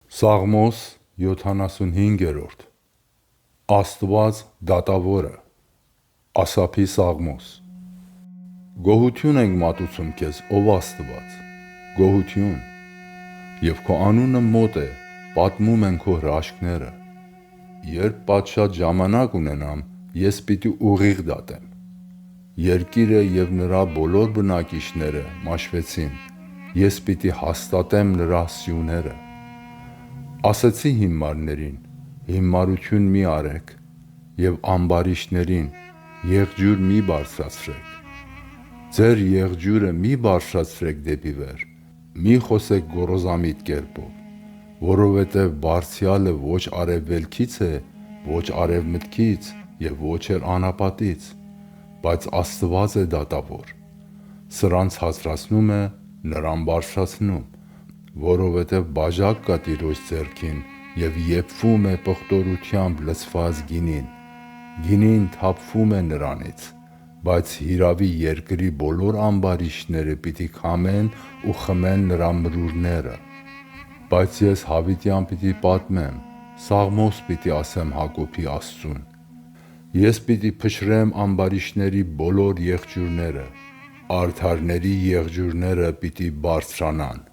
Սաղմոս 75-րդ Աստված դատավորը Ասափի սաղմոս Գոհություն ենք մատուցում քեզ, ով Աստված, գոհություն, և քո անունը մոտ է, պատմում են քո հրաշքները։ Երբ պատշաճ ժամանակ ունենամ, ես պիտի ուղիղ դատեմ։ Երկիրը և նրա բոլոր բնակիչները մաշվեցին, ես պիտի հաստատեմ նրա սյուները։ Ասեցի հիմարներին. հիմարություն մի արեք, և ամբարիշտներին եղջյուր մի բարձրացրեք։ Ձեր եղջյուրը մի բարձրացրեք դեպի վեր, մի խոսեք գոռոզամիտ կերպով, որովհետև Բարձրյալը ոչ արևելքից է, ոչ արևմուտքից և ոչ էլ անապատից, բայց Աստված է դատավոր։ Սրանց հացրացնում է, նրան բարձրացնում, որովհետև բաժակ կա Տիրոջ ձեռքին և եփվում է պղտորությամբ լցված գինին, գինին թափվում է նրանից, բայց հիրավի երկրի բոլոր ամբարիշտները պիտի քամեն ու խմեն նրա մրուրները։ Բայց ես հավիտյան պիտի պատմեմ, սաղմոս պիտի ասեմ Հակոբի Աստծուն։ Ես պիտի փշրեմ ամբարիշտների բոլոր եղջյուրները, արդարների եղջյուրները պիտի բարձրանան։